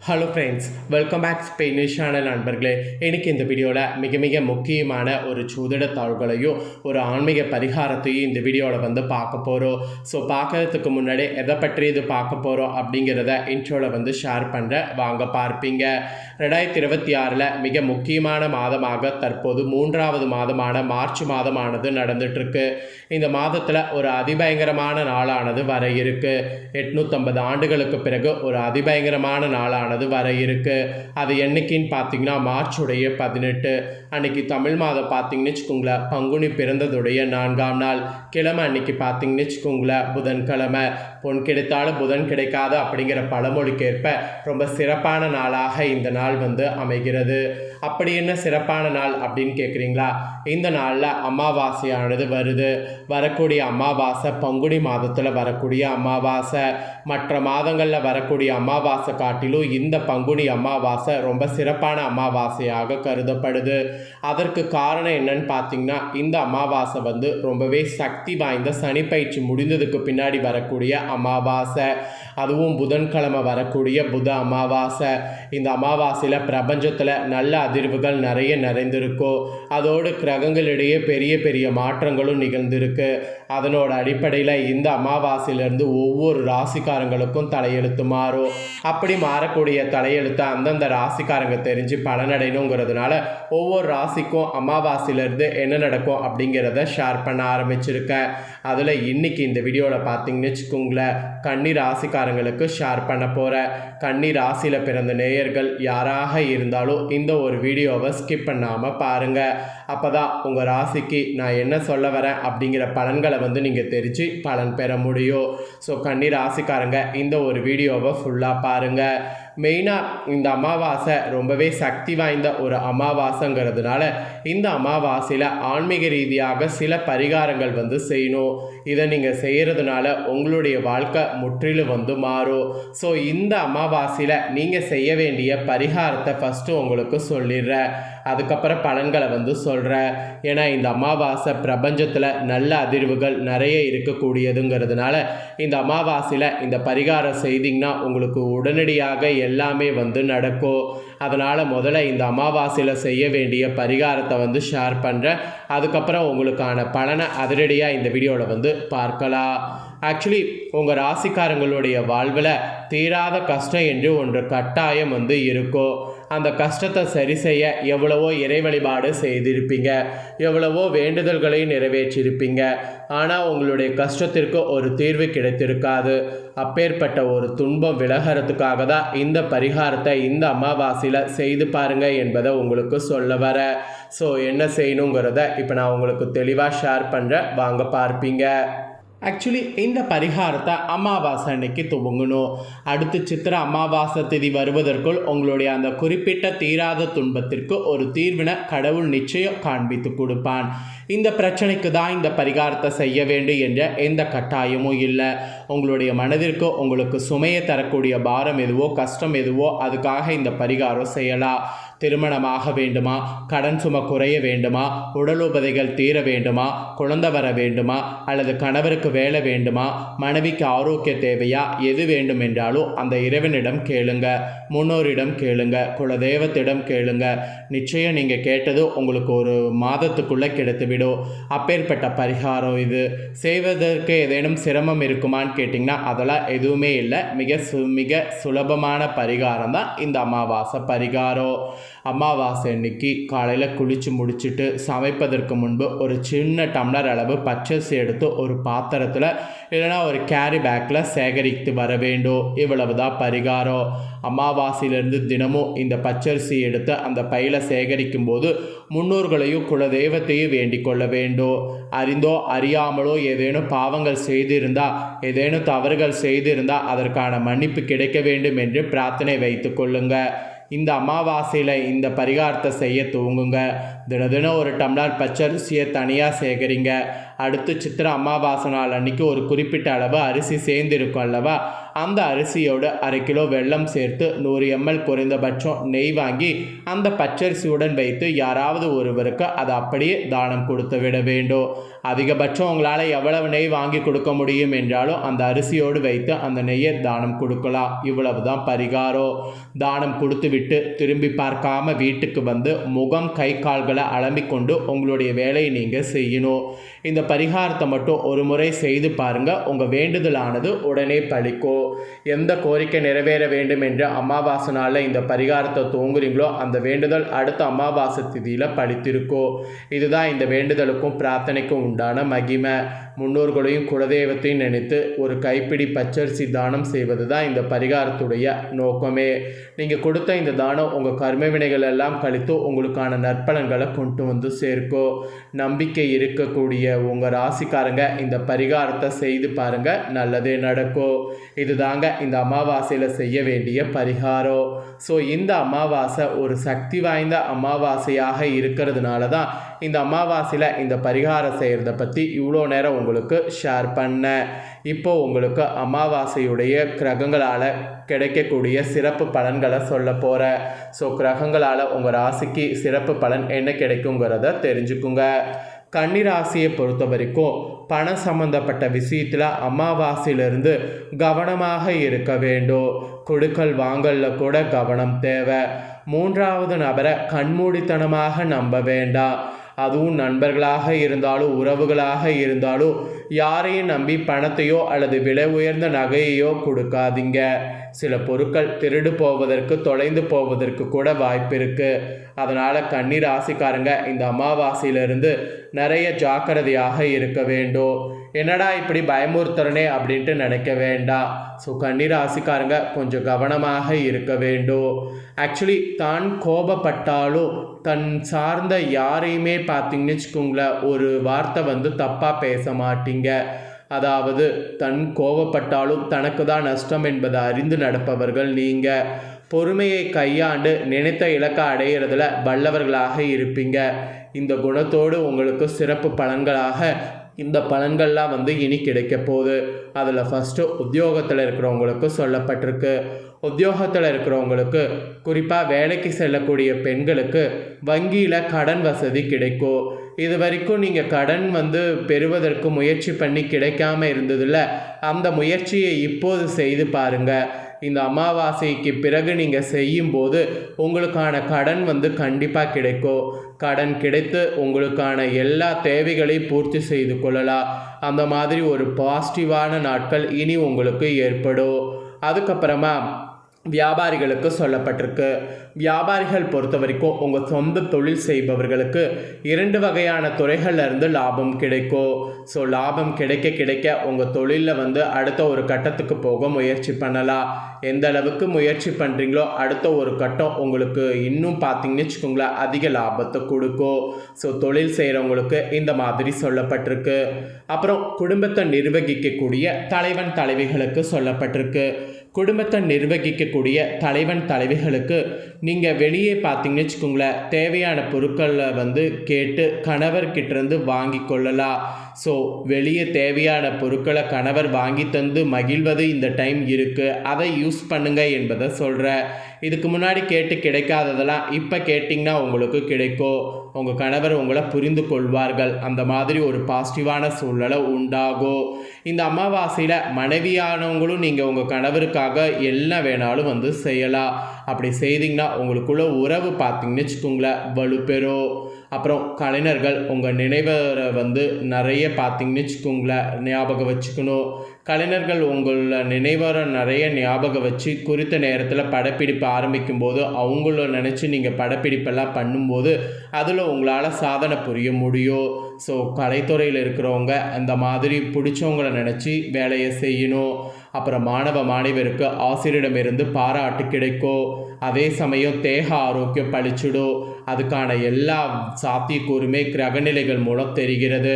Hello friends, welcome back Spanish channel நண்பர்களே. எனக்கு இந்த வீடியோவில் மிக மிக முக்கியமான ஒரு சூதிட தாள்களையும் ஒரு ஆன்மீக பரிகாரத்தையும் இந்த வீடியோவில் பார்க்க போகிறோம். ஸோ பார்க்கறதுக்கு முன்னாடி எதை பற்றி இது பார்க்க போகிறோம் அப்படிங்கிறத இன்ட்ரோவில் ஷேர் பண்ணுறேன், வாங்க பார்ப்பீங்க. 2026 மிக முக்கியமான மாதமாக தற்போது 3வது மாதமான மார்ச் மாதமானது நடந்துட்டுருக்கு. இந்த மாதத்தில் ஒரு அதிபயங்கரமான நாளானது வர இருக்கு. 850 ஆண்டுகளுக்கு பிறகு ஒரு அதிபயங்கரமான நாளானது வர இருக்கு. அது என்னைக்குன்னு பார்த்தீங்கன்னா மார்ச்சுடைய 18 அன்னைக்கு தமிழ் மாதம் பார்த்தீங்கன்னு வச்சுக்கோங்களேன், பங்குனி பிறந்ததுடைய 4ஆம் நாள் கிழமை அன்னைக்கு பார்த்தீங்கன்னு வச்சுக்கோங்களேன், புதன்கிழமை. பொன் கிடைத்தாலும் புதன் கிடைக்காது அப்படிங்கிற பழமொழிக்கேற்ப ரொம்ப சிறப்பான நாளாக இந்த நாள் அமைகிறது. அப்படி என்ன சிறப்பான நாள் அப்படின்னு கேட்குறீங்களா? இந்த நாளில் அமாவாசையானது வருது. வரக்கூடிய அமாவாசை பங்குனி மாதத்தில் வரக்கூடிய அமாவாசை. மற்ற மாதங்களில் வரக்கூடிய அமாவாசை காட்டிலும் இந்த பங்குனி அமாவாசை ரொம்ப சிறப்பான அமாவாசையாக கருதப்படுது. அதற்கு காரணம் என்னன்னு பார்த்தீங்கன்னா, இந்த அமாவாசை ரொம்பவே சக்தி வாய்ந்த சனிப்பயிற்சி முடிந்ததுக்கு பின்னாடி வரக்கூடிய அமாவாசை. அதுவும் புதன்கிழமை வரக்கூடிய புத அமாவாசை. இந்த அமாவாசையில் பிரபஞ்சத்தில் நல்ல அதிர்வுகள் நிறைய நிறைந்திருக்கும். அதோடு கிரகங்களிடையே பெரிய பெரிய மாற்றங்களும் நிகழ்ந்திருக்கு. அதனோட அடிப்படையில் இந்த அமாவாசையிலிருந்து ஒவ்வொரு ராசிக்காரங்களுக்கும் தலையெழுத்து மாறும். அப்படி மாறக்கூடிய தலையெழுத்தை அந்தந்த ராசிக்காரங்க தெரிஞ்சு பலனடையணுங்கிறதுனால ஒவ்வொரு ராசிக்கும் அமாவாசையிலிருந்து என்ன நடக்கும் அப்படிங்கிறத ஷேர் பண்ண ஆரம்பிச்சிருக்கேன். அதில் இன்னைக்கு இந்த வீடியோவில் பார்த்தீங்கன்னு வச்சுக்கோங்களேன், கன்னி ராசிக்காரங்களுக்கு ஷேர் பண்ண போகிறேன். கன்னி ராசியில் பிறந்த நேயர்கள் யாராக இருந்தாலும் இந்த ஒரு வீடியோவை ஸ்கிப் பண்ணாமல் பாருங்கள். அப்போ தான் உங்கள் ராசிக்கு நான் என்ன சொல்ல வரேன் அப்படிங்கிற பலன்களை நீங்கள் தெரிஞ்சு பலன் பெற முடியும். ஸோ கன்னி ராசிக்காரங்க இந்த ஒரு வீடியோவை ஃபுல்லாக பாருங்கள். மெயினாக இந்த அமாவாசை ரொம்பவே சக்தி வாய்ந்த ஒரு அமாவாசைங்கிறதுனால இந்த அமாவாசையில் ஆன்மீக ரீதியாக சில பரிகாரங்கள் செய்யணும். இதை நீங்கள் செய்கிறதுனால உங்களுடைய வாழ்க்கை முற்றிலும் மாறும். ஸோ இந்த அமாவாசையில் நீங்கள் செய்ய வேண்டிய பரிகாரத்தை ஃபஸ்ட்டு உங்களுக்கு சொல்லிடுறேன், அதுக்கப்புறம் பலன்களை சொல்கிறேன். ஏன்னா இந்த அமாவாசை பிரபஞ்சத்தில் நல்ல அதிர்வுகள் நிறைய இருக்கக்கூடியதுங்கிறதுனால இந்த அமாவாசையில் இந்த பரிகாரம் செய்திங்கன்னா உங்களுக்கு உடனடியாக எல்லாமே நடக்கும். அதனால் முதல்ல இந்த அமாவாசையில் செய்ய வேண்டிய பரிகாரத்தை ஷேர் பண்ணுறேன். அதுக்கப்புறம் உங்களுக்கான பலனை அதிரடியாக இந்த வீடியோவில் பார்க்கலாம். ஆக்சுவலி உங்கள் ராசிக்காரங்களுடைய வாழ்வில் தீராத கஷ்டம் என்று ஒன்று கட்டாயம் இருக்கும். அந்த கஷ்டத்தை சரி செய்ய எவ்வளவோ இறை வழிபாடு செய்திருப்பீங்க, எவ்வளவோ வேண்டுதல்களை நிறைவேற்றியிருப்பீங்க. ஆனால் உங்களுடைய கஷ்டத்திற்கு ஒரு தீர்வு கிடைத்திருக்காது. அப்பேற்பட்ட ஒரு துன்பம் விலகிறதுக்காக தான் இந்த பரிகாரத்தை இந்த அமாவாசையில் செய்து பாருங்க என்பதை உங்களுக்கு சொல்ல வர. ஸோ என்ன செய்யணுங்கிறத இப்போ நான் உங்களுக்கு தெளிவாக ஷேர் பண்ணுறேன், வாங்க பார்ப்பீங்க. ஆக்சுவலி இந்த பரிகாரத்தை அமாவாசை அன்னைக்கு துவங்கணும். அடுத்து சித்திரை அமாவாசை திதி வருவதற்குள் உங்களுடைய அந்த குறிப்பிட்ட தீராத துன்பத்திற்கு ஒரு தீர்வினை கடவுள் நிச்சயம் காண்பித்து கொடுப்பான். இந்த பிரச்சனைக்கு தான் இந்த பரிகாரத்தை செய்ய வேண்டும் என்ற எந்த கட்டாயமும் இல்லை. உங்களுடைய மனதிற்கு உங்களுக்கு சுமையை தரக்கூடிய பாரம் எதுவோ கஷ்டம் எதுவோ அதுக்காக இந்த பரிகாரம் செய்யலாம். திருமணமாக வேண்டுமா, கடன் சுமை குறைய வேண்டுமா, உடல் உபதைகள் தீர வேண்டுமா, குழந்தை வர வேண்டுமா, அல்லது கணவருக்கு வேலை வேண்டுமா, மனைவிக்கு ஆரோக்கிய தேவையா, எது வேண்டும் என்றாலும் அந்த இறைவனிடம் கேளுங்க, முன்னோரிடம் கேளுங்க, குலதெய்வத்திடம் கேளுங்க. நிச்சயம் நீங்கள் கேட்டது உங்களுக்கு ஒரு மாதத்துக்குள்ளே கிடைத்துவிடும். அப்பேற்பட்ட பரிகாரம் இது. செய்வதற்கு ஏதேனும் சிரமம் இருக்குமான்னு கேட்டிங்கன்னா அதெல்லாம் எதுவுமே இல்லை. மிக சுலபமான பரிகாரம் தான் இந்த அமாவாசை பரிகாரம். அமாவாசை அன்னைக்கு காலையில் குளித்து முடிச்சுட்டு சமைப்பதற்கு முன்பு ஒரு சின்ன டம்ளர் அளவு பச்சரிசி எடுத்து ஒரு பாத்திரத்தில் இல்லைனா ஒரு கேரி பேக்கில் சேகரித்து வர வேண்டும். இவ்வளவு தான் பரிகாரம். அமாவாசையிலிருந்து தினமும் இந்த பச்சரிசி எடுத்து அந்த பையில் சேகரிக்கும் போது முன்னோர்களையும் குலதெய்வத்தையும் வேண்டிக் கொள்ள வேண்டும். அறிந்தோ அறியாமலோ ஏதேனும் பாவங்கள் செய்திருந்தால், ஏதேனும் தவறுகள் செய்திருந்தால் அதற்கான மன்னிப்பு கிடைக்க வேண்டும் என்று பிரார்த்தனை வைத்து கொள்ளுங்க. இந்த அமாவாசையில் இந்த பரிகாரத்தை செய்ய துவங்குங்க. தினம் ஒரு டம்ளர் பச்சரிசியை தனியாக சேகரிங்க. அடுத்து சித்திரை அமாவாசை நாள் அன்றைக்கி ஒரு குறிப்பிட்ட அளவு அரிசி சேர்ந்திருக்கும் அல்லவா, அந்த அரிசியோடு 1/2 கிலோ வெல்லம் சேர்த்து 100 ml குறைந்தபட்சம் நெய் வாங்கி அந்த பச்சரிசியுடன் வைத்து யாராவது ஒருவருக்கு அதை அப்படியே தானம் கொடுத்து விட வேண்டும். அதிகபட்சம் உங்களால் எவ்வளவு நெய் வாங்கி கொடுக்க முடியும் என்றாலும் அந்த அரிசியோடு வைத்து அந்த நெய்யை தானம் கொடுக்கலாம். இவ்வளவு தான் பரிகாரம். தானம் கொடுத்து விட்டு திரும்பி பார்க்காம வீட்டுக்கு வந்து முகம் கை கால்களை அலம்பிக்கொண்டு உங்களுடைய வேலையை நீங்கள் செய்யணும். இந்த பரிகாரத்தை மட்டும் ஒரு முறை செய்து பாருங்கள். உங்கள் வேண்டுதலானது உடனே பலிக்கும். எந்த கோரிக்கை நிறைவேற வேண்டும் என்று அமாவாசை நாளில் இந்த பரிகாரத்தை தூங்குறீங்களோ அந்த வேண்டுதல் அடுத்த அமாவாசை திதியில் பலித்திருக்கும். இதுதான் இந்த வேண்டுதலுக்கும் பிரார்த்தனைக்கும் உண்டான மகிமை. முன்னோர்களையும் குலதெய்வத்தையும் நினைத்து ஒரு கைப்பிடி பச்சரிசி தானம் செய்வது தான் இந்த பரிகாரத்துடைய நோக்கமே. நீங்கள் கொடுத்த இந்த தானம் உங்கள் கர்ம வினைகள் எல்லாம் கழித்து உங்களுக்கான நற்பலன்களை கொண்டு வந்து சேர்க்கும். நம்பிக்கை இருக்கக்கூடிய உங்கள் ராசிக்காரங்க இந்த பரிகாரத்தை செய்து பாருங்கள், நல்லதே நடக்கும். இதுதாங்க இந்த அமாவாசையில் செய்ய வேண்டிய பரிகாரம். ஸோ இந்த அமாவாசை ஒரு சக்தி வாய்ந்த அமாவாசையாக இருக்கிறதுனால தான் இந்த அமாவாசையில் இந்த பரிகாரம் செய்கிறத பற்றி இவ்வளோ நேரம் உங்களுக்கு ஷேர் பண்ணேன். இப்போது உங்களுக்கு அமாவாசையுடைய கிரகங்களால் கிடைக்கக்கூடிய சிறப்பு பலன்களை சொல்ல போகிறேன். ஸோ கிரகங்களால் உங்கள் ராசிக்கு சிறப்பு பலன் என்ன கிடைக்குங்கிறத தெரிஞ்சுக்குங்க. கன்னிராசியை பொறுத்த வரைக்கும் பணம் சம்பந்தப்பட்ட விஷயத்தில் அமாவாசையிலிருந்து கவனமாக இருக்க வேண்டும். கொடுக்கல் வாங்கலில் கூட கவனம் தேவை. 3வது நபரை கண்மூடித்தனமாக நம்ப வேண்டாம். அதுவும் நண்பர்களாக இருந்தாலும் உறவுகளாக இருந்தாலும் யாரையும் நம்பி பணத்தையோ அல்லது விலை உயர்ந்த நகையையோ கொடுக்காதீங்க. சில பொருட்கள் திருடு போவதற்கு தொலைந்து போவதற்கு கூட வாய்ப்பு இருக்குது. அதனால் கன்னி ராசிக்காரங்க இந்த அமாவாசையிலிருந்து நிறைய ஜாக்கிரதையாக இருக்க வேண்டும். என்னடா இப்படி பயமுறுத்துறனே அப்படின்ட்டு நினைக்க வேண்டாம். ஸோ கன்னி ராசிக்காரங்க கொஞ்சம் கவனமாக இருக்க வேண்டும். ஆக்சுவலி தான் கோபப்பட்டாலும் தன் சார்ந்த யாரையுமே பார்த்தீங்கன்னு வச்சுக்கோங்களேன், ஒரு வார்த்தை தப்பாக பேச மாட்டீங்க. அதாவது தன் கோபப்பட்டாலும் தனக்கு தான் நஷ்டம் என்பதை அறிந்து நடப்பவர்கள் நீங்கள். பொறுமையை கையாண்டு நினைத்த இலக்கை அடையிறதுல வல்லவர்களாக இருப்பீங்க. இந்த குணத்தோடு உங்களுக்கு சிறப்பு பலன்களாக இந்த பலன்கள்லாம் இனி கிடைக்க போகுது. அதில் ஃபஸ்ட்டு உத்தியோகத்தில் இருக்கிறவங்களுக்கு சொல்லப்பட்டிருக்கு. உத்தியோகத்தில் இருக்கிறவங்களுக்கு குறிப்பாக வேலைக்கு செல்லக்கூடிய பெண்களுக்கு வங்கியில் கடன் வசதி கிடைக்கும். இது வரைக்கும் நீங்கள் கடன் பெறுவதற்கு முயற்சி பண்ணி கிடைக்காம இருந்ததில்ல, அந்த முயற்சியை இப்போது செய்து பாருங்கள். இந்த அமாவாசைக்கு பிறகு நீங்கள் செய்யும்போது உங்களுக்கான கடன் கண்டிப்பாக கிடைக்கும். கடன் கிடைத்து உங்களுக்கான எல்லா தேவைகளையும் பூர்த்தி செய்து கொள்ளலாம். அந்த மாதிரி ஒரு பாசிட்டிவான நாட்கள் இனி உங்களுக்கு ஏற்படும். அதுக்கப்புறமா வியாபாரிகளுக்கு சொல்லப்பட்டிருக்கு. வியாபாரிகள் பொறுத்த வரைக்கும் உங்கள் சொந்த தொழில் செய்பவர்களுக்கு 2 வகையான துறைகள்லேருந்து லாபம் கிடைக்கும். ஸோ லாபம் கிடைக்க கிடைக்க உங்கள் தொழிலில் அடுத்த ஒரு கட்டத்துக்கு போக முயற்சி பண்ணலாம். எந்த அளவுக்கு முயற்சி பண்ணுறீங்களோ அடுத்த ஒரு கட்டம் உங்களுக்கு இன்னும் பார்த்தீங்கன்னு வச்சுக்கோங்களேன் அதிக லாபத்தை கொடுக்கும். ஸோ தொழில் செய்கிறவங்களுக்கு இந்த மாதிரி சொல்லப்பட்டிருக்கு. அப்புறம் குடும்பத்தை நிர்வகிக்கக்கூடிய தலைவன் தலைவிகளுக்கு சொல்லப்பட்டிருக்கு. குடும்பத்தை நிர்வகிக்கக்கூடிய தலைவன் தலைவிகளுக்கு நீங்கள் வெளியே பார்த்தீங்கன்னு வச்சுக்கோங்களேன் தேவையான பொருட்களை கேட்டு கணவர்கிட்டேருந்து வாங்கி கொள்ளலாம். ஸோ வெளியே தேவையான பொருட்களை கணவர் வாங்கி தந்து மகிழ்வது இந்த டைம் இருக்குது, அதை யூஸ் பண்ணுங்க என்பதை சொல்கிறேன். இதுக்கு முன்னாடி கேட்டு கிடைக்காததெல்லாம் இப்போ கேட்டிங்கன்னா உங்களுக்கு கிடைக்கும். உங்கள் கணவர் உங்களை புரிந்து கொள்வார்கள். அந்த மாதிரி ஒரு பாசிட்டிவான சூழ்நிலை உண்டாகும். இந்த அமாவாசையில் மனைவியானவங்களும் நீங்கள் உங்கள் கணவருக்காக என்ன வேணாலும் செய்யலாம். அப்படி செய்திங்கன்னா உங்களுக்குள்ள உறவு பார்த்தீங்கன்னு வச்சுக்கோங்களேன் வலுப்பெறும். அப்புறம் கலைஞர்கள் உங்கள் நினைவரை நிறைய பார்த்தீங்கன்னு வச்சுக்கோங்களேன் ஞாபகம் வச்சுக்கணும். கலைஞர்கள் உங்கள நினைவரை நிறைய ஞாபகம் வச்சு குறித்த நேரத்தில் படப்பிடிப்பு ஆரம்பிக்கும் போது அவங்கள நினச்சி நீங்கள் படப்பிடிப்பெல்லாம் பண்ணும்போது அதில் உங்களால் சாதனை புரிய முடியும். ஸோ கலைத்துறையில் இருக்கிறவங்க அந்த மாதிரி பிடிச்சவங்களை நினச்சி வேலையை செய்யணும். அப்புறம் மாணவ மாணவருக்கு ஆசிரியரிடமிருந்து பாராட்டு கிடைக்கும். அதே சமயம் தேக ஆரோக்கியம் பழிச்சிடும். அதுக்கான எல்லா சாத்தியக்கூறுமே கிரகநிலைகள் மூலம் தெரிகிறது.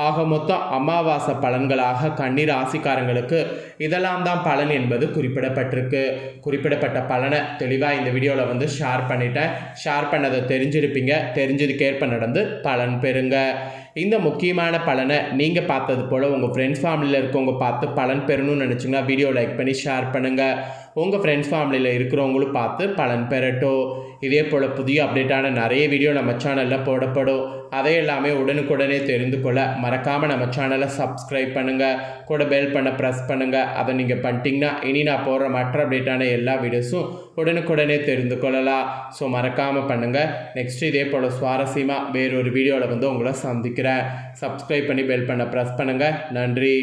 ஆக மொத்தம் அமாவாசை பலன்களாக கன்னி ராசிக்காரங்களுக்கு இதெல்லாம் தான் பலன் என்பது குறிப்பிடப்பட்டிருக்கு. குறிப்பிடப்பட்ட பலனை தெளிவாக இந்த வீடியோவில் ஷேர் பண்ணிட்டேன். ஷேர் பண்ணதை தெரிஞ்சிருப்பீங்க. தெரிஞ்சதுக்கேற்ப நடந்து பலன் பெறுங்க. இந்த முக்கியமான பலனை நீங்கள் பார்த்தது போல் உங்கள் ஃப்ரெண்ட்ஸ் ஃபேமிலியில் இருக்கவங்க பார்த்து பலன் பெறணும்னு நினச்சிங்கன்னா வீடியோ லைக் பண்ணி ஷேர் பண்ணுங்கள். உங்கள் ஃப்ரெண்ட்ஸ் ஃபேமிலியில் இருக்கிறவங்களும் பார்த்து பலன் பெறட்டும். இதே போல் புதிய அப்டேட்டான நிறைய வீடியோ நம்ம சேனலில் போடப்படும். அதை எல்லாமே உடனுக்குடனே தெரிந்து கொள்ள மறக்காமல் நம்ம சேனலை சப்ஸ்கிரைப் பண்ணுங்கள். கூட பெல் பண்ண ப்ரெஸ் பண்ணுங்கள். அதை நீங்கள் பண்ணிட்டீங்கன்னா இனி நான் போடுற மற்ற அப்டேட்டான எல்லா வீடியோஸும் உடனுக்குடனே தெரிந்து கொள்ளலாம். ஸோ மறக்காமல் பண்ணுங்கள். நெக்ஸ்ட் இதே போல் சுவாரஸ்யமாக வேறொரு வீடியோவில் உங்களை சந்திக்கிறேன். சப்ஸ்கிரைப் பண்ணி பெல் பண்ண ப்ரெஸ் பண்ணுங்கள். நன்றி.